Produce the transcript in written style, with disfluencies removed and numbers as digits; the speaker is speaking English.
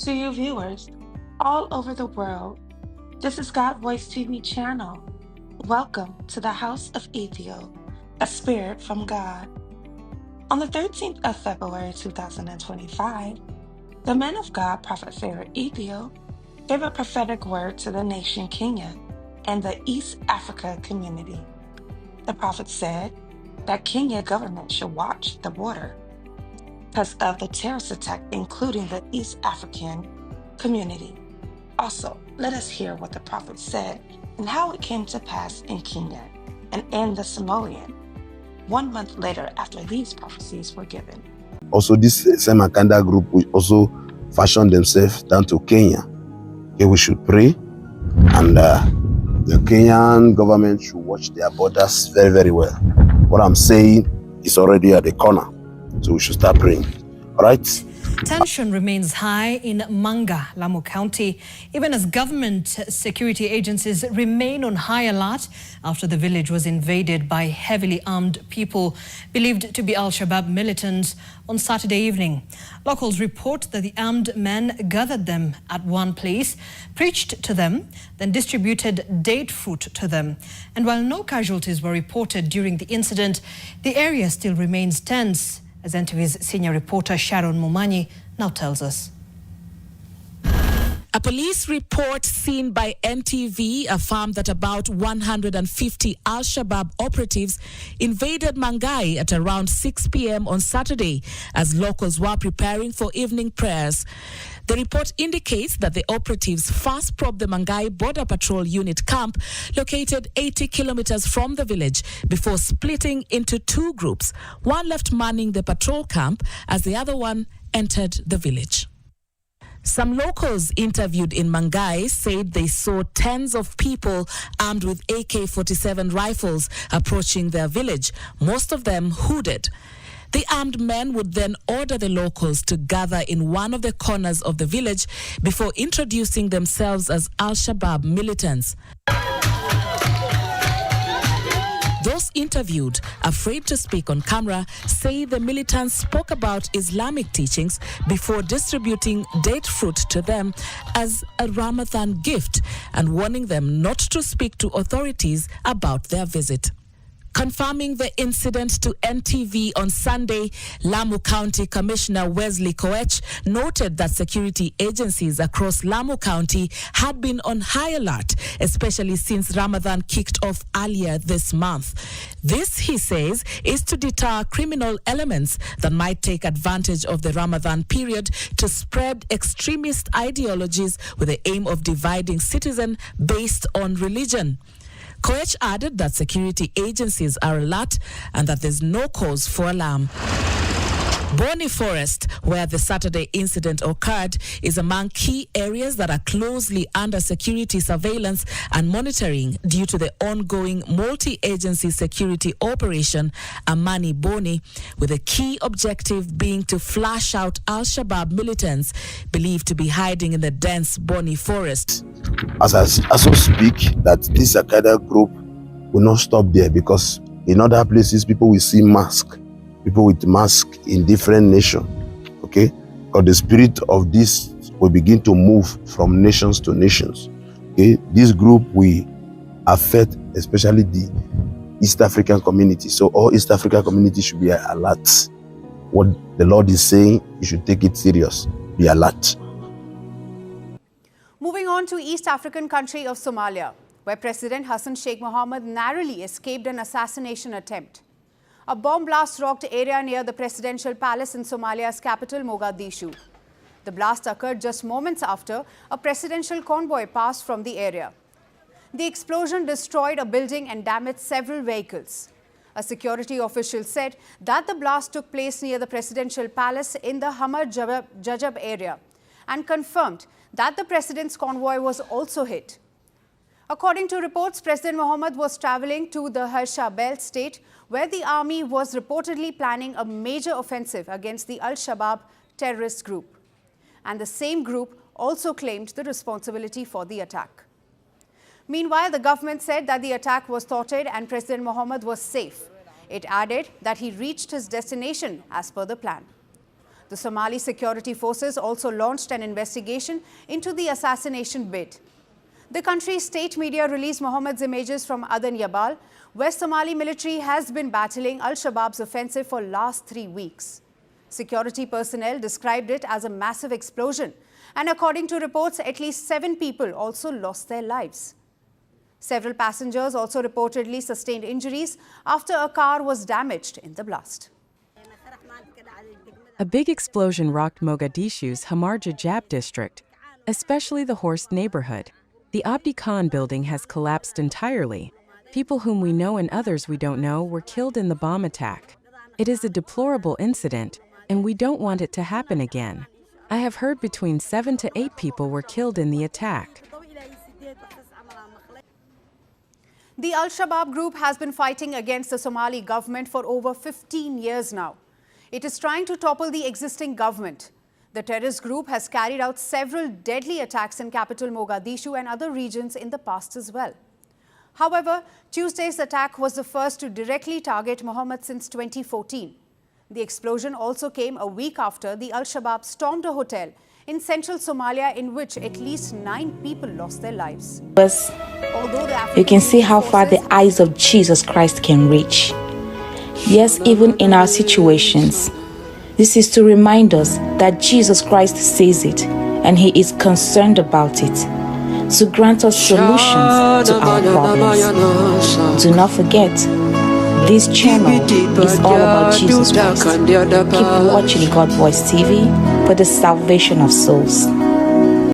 To you viewers all over the world, this is God Voice TV channel. Welcome to the House of Ethiel, a spirit from God. On the 13th of February 2025, the man of God, Prophet Pharaoh Ethiel, gave a prophetic word to the nation Kenya and the East Africa community. The prophet said that Kenya government should watch the border because of the terrorist attack, including the East African community. Also, let us hear what the prophet said and how it came to pass in Kenya and in the Somalian 1 month later after these prophecies were given. Also, this same Akanda group will also fashion themselves down to Kenya. Okay, we should pray, and the Kenyan government should watch their borders very, very well. What I'm saying is already at the corner, so we should start praying. All right? Tension remains high in Manga, Lamu County, even as government security agencies remain on high alert after the village was invaded by heavily armed people believed to be al-Shabaab militants on Saturday evening. Locals report that the armed men gathered them at one place, preached to them, then distributed date fruit to them. And while no casualties were reported during the incident, the area still remains tense, as NTV's senior reporter Sharon Mumanyi now tells us. A police report seen by NTV affirmed that about 150 al-Shabaab operatives invaded Mangai at around 6 p.m. on Saturday as locals were preparing for evening prayers. The report indicates that the operatives first probed the Mangai Border Patrol Unit camp, located 80 kilometers from the village, before splitting into two groups. One left manning the patrol camp as the other one entered the village. Some locals interviewed in Mangai said they saw tens of people armed with AK-47 rifles approaching their village, most of them hooded. The armed men would then order the locals to gather in one of the corners of the village before introducing themselves as al-Shabaab militants. Those interviewed, afraid to speak on camera, say the militants spoke about Islamic teachings before distributing date fruit to them as a Ramadan gift and warning them not to speak to authorities about their visit. Confirming the incident to NTV on Sunday, Lamu County Commissioner Wesley Koech noted that security agencies across Lamu County had been on high alert, especially since Ramadan kicked off earlier this month. This, he says, is to deter criminal elements that might take advantage of the Ramadan period to spread extremist ideologies with the aim of dividing citizens based on religion. Koech added that security agencies are alert and that there's no cause for alarm. Boni Forest, where the Saturday incident occurred, is among key areas that are closely under security surveillance and monitoring due to the ongoing multi-agency security operation Amani Boni, with the key objective being to flush out al-Shabaab militants believed to be hiding in the dense Boni Forest. As I also speak, that this Akada group will not stop there, because in other places people will see people with masks in different nations, okay? Because the spirit of this will begin to move from nations to nations, okay? This group will affect especially the East African community. So all East African community should be alert. What the Lord is saying, you should take it serious. Be alert. Moving on to East African country of Somalia, where President Hassan Sheikh Mohammed narrowly escaped an assassination attempt. A bomb blast rocked area near the presidential palace in Somalia's capital, Mogadishu. The blast occurred just moments after a presidential convoy passed from the area. The explosion destroyed a building and damaged several vehicles. A security official said that the blast took place near the presidential palace in the Hamar Jajab area and confirmed that the president's convoy was also hit. According to reports, President Mohammed was traveling to the Harsha Belt state, where the army was reportedly planning a major offensive against the al-Shabaab terrorist group. And the same group also claimed the responsibility for the attack. Meanwhile, the government said that the attack was thwarted and President Mohammed was safe. It added that he reached his destination as per the plan. The Somali security forces also launched an investigation into the assassination bid. The country's state media released Mohammed's images from Aden Yabal, where Somali military has been battling al-Shabaab's offensive for last 3 weeks. Security personnel described it as a massive explosion, and according to reports, at least 7 people also lost their lives. Several passengers also reportedly sustained injuries after a car was damaged in the blast. A big explosion rocked Mogadishu's Hamar Jajab district, especially the Horst neighborhood. The Abdi Khan building has collapsed entirely. People whom we know and others we don't know were killed in the bomb attack. It is a deplorable incident, and we don't want it to happen again. I have heard between 7 to 8 people were killed in the attack. The al-Shabaab group has been fighting against the Somali government for over 15 years now. It is trying to topple the existing government. The terrorist group has carried out several deadly attacks in capital Mogadishu and other regions in the past as well. However, Tuesday's attack was the first to directly target Mohammed since 2014. The explosion also came a week after the al-Shabaab stormed a hotel in central Somalia in which at least 9 people lost their lives. You can see how far the eyes of Jesus Christ can reach. Yes, even in our situations, this is to remind us that Jesus Christ sees it and He is concerned about it, to grant us solutions to our problems. Do not forget, this channel is all about Jesus Christ. Keep watching God Voice TV for the salvation of souls.